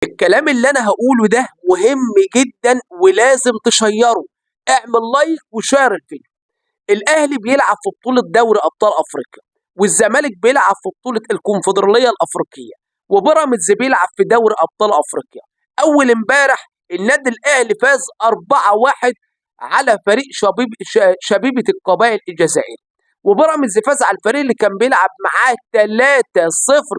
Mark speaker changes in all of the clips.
Speaker 1: الكلام اللي انا هقوله ده مهم جدا ولازم تشيره. اعمل لايك وشير الفيديو. الاهلي بيلعب في بطولة دوري ابطال افريقيا، والزمالك بيلعب في بطولة الكونفدرالية الافريقية، وبيراميدز بيلعب في دوري ابطال افريقيا. اول امبارح النادي الاهلي فاز 4-1 على فريق شبيبة القبائل الجزائري، وبيراميدز فاز على الفريق اللي كان بيلعب معاه 3-0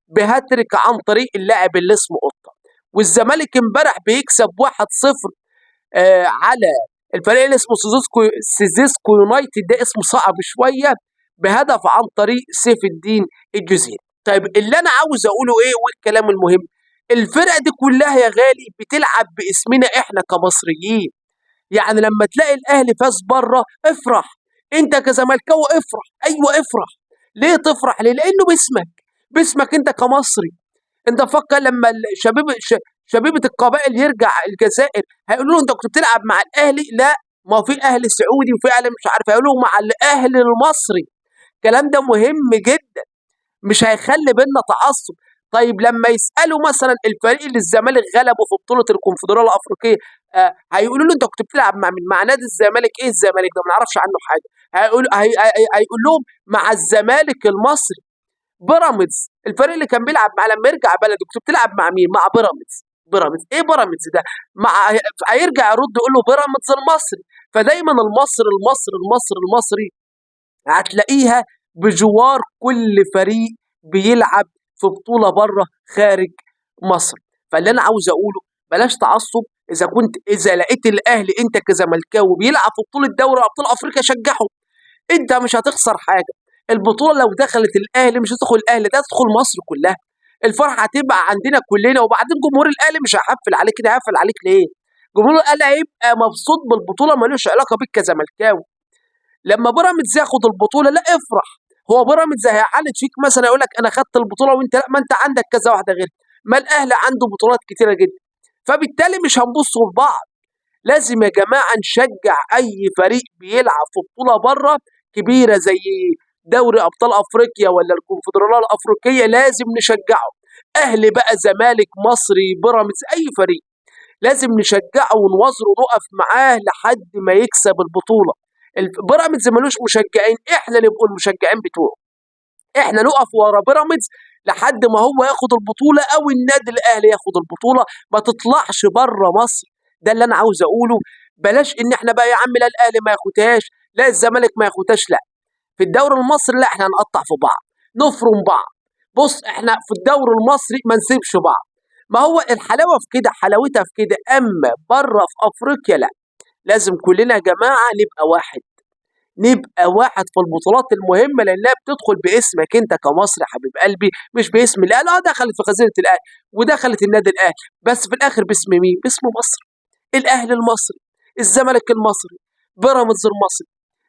Speaker 1: بهاتريك عن طريق اللاعب اللي اسمه قطة. والزمالك امبارح بيكسب 1-0 على الفريق اللي اسمه سيزيسكو يونايتد، ده اسمه صعب شويه، بهدف عن طريق سيف الدين الجزيري. طيب اللي انا عاوز اقوله ايه والكلام المهم، الفرق دي كلها يا غالي بتلعب باسمنا احنا كمصريين. يعني لما تلاقي الاهلي فاز بره افرح، انت كزملكاوي افرح، ايوه افرح. ليه تفرح؟ ليه؟ لانه باسمك انت كمصري. انت فكر لما شبيبه القبائل يرجع الجزائر هيقولوا له انت كنت بتلعب مع الاهلي؟ لا، ما هو في اهلي سعودي وفي اهلي مش عارف، هيقولوا مع الاهلي المصري. الكلام ده مهم جدا، مش هيخلي بينا تعصب. طيب لما يسالوا مثلا الفريق اللي الزمالك غلبه في بطوله الكونفدراليه الافريقيه، هيقولوا له انت كنت بتلعب مع مين؟ مع نادي الزمالك. ايه الزمالك ده؟ ما نعرفش عنه حاجه. هيقول لهم مع الزمالك المصري. بيراميدز الفريق اللي كان بيلعب مع، لما يرجع بلده كنت بتلعب مع مين؟ مع بيراميدز. بيراميدز ايه بيراميدز ده؟ مع هيرجع يرد يقول له بيراميدز المصري. فدايما المصري هتلاقيها بجوار كل فريق بيلعب في بطوله بره خارج مصر. فاللي انا عاوز اقوله بلاش تعصب. اذا لقيت الاهلي انت كزملكاوي بيلعب في بطوله دوري ابطال افريقيا شجعه، انت مش هتخسر حاجه. البطوله لو دخلت الاهلي مش هتدخل الاهلي، ده تدخل مصر كلها. الفرحه هتبقى عندنا كلنا، وبعدين جمهور الاهلي مش هيحفل عليك كده. هيحفل عليك ليه؟ جمهور الاهلي هيبقى مبسوط بالبطوله، ملوش علاقه بيك كزملكاوي. لما بيراميدز ياخد البطوله لا افرح. هو بيراميدز هيعاند فيك مثلا يقول لك انا خدت البطوله وانت لا؟ ما انت عندك كذا واحده غير. ما الاهلي عنده بطولات كتيره جدا. فبالتالي مش هنبصوا لبعض. لازم يا جماعه نشجع اي فريق بيلعب في بطوله بره كبيره زي دوري ابطال افريقيا ولا الكونفدراليه الافريقيه، لازم نشجعه. اهلي بقى، زمالك، مصري، بيراميدز، اي فريق لازم نشجعه ونوظره ونقف معاه لحد ما يكسب البطوله. بيراميدز ملوش مشجعين، احنا اللي نبقوا المشجعين بتوعه. احنا نقف ورا بيراميدز لحد ما هو ياخد البطوله او النادي الاهلي ياخد البطوله، ما تطلعش بره مصر. ده اللي انا عاوز اقوله. بلاش ان احنا بقى يا عم لا الاهلي ما ياخدهاش، لا الزمالك ما ياخدهاش، لا. في الدوري المصري لا، احنا هنقطع في بعض، نفرم بعض. بص احنا في الدوري المصري ما نسيبش بعض. ما هو الحلاوه في كده، حلاوتها في كده. اما بره في افريقيا لا، لازم كلنا يا جماعه نبقى واحد. نبقى واحد في البطولات المهمه، لانها بتدخل باسمك انت كمصري يا حبيب قلبي، مش باسم الاهلي. دخلت في خزينه الاهلي ودخلت النادي الاهلي، بس في الاخر باسم مين؟ باسم مصر. الاهلي المصري، الزمالك المصري، بيراميدز المصري.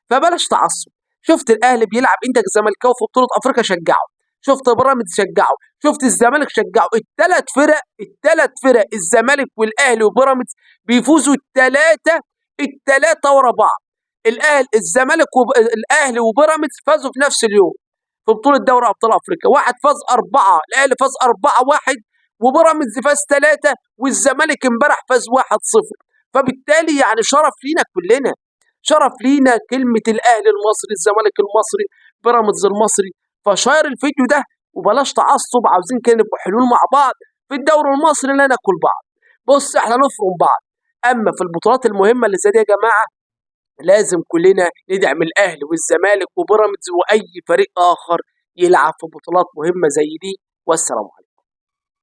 Speaker 1: فبلاش تعصب. شفت الاهلي بيلعب انت كزملكاوي في بطوله افريقيا شجعه، شفت بيراميدز شجعه، شفت الزمالك شجعه. الثلاث فرق الزمالك والاهلي وبيراميدز بيفوزوا الثلاثه ورا بعض. الاهلي وبيراميدز فازوا في نفس اليوم في بطوله دوري ابطال افريقيا. واحد فاز 4، الاهلي فاز 4-1، وبيراميدز فاز 3، والزمالك امبارح فاز 1-0. فبالتالي يعني شرف لينا كلنا، شرف لينا كلمه الاهلي المصري، الزمالك المصري، بيراميدز المصري. فشير الفيديو ده وبلاش تعصب. عاوزين كده نبقى حلول مع بعض. في الدوري المصري لا ناكل بعض، بص احنا نفرم بعض. اما في البطولات المهمه اللي زي دي يا جماعه لازم كلنا ندعم الاهلي والزمالك وبيراميدز واي فريق اخر يلعب في بطولات مهمه زي دي. والسلام عليكم.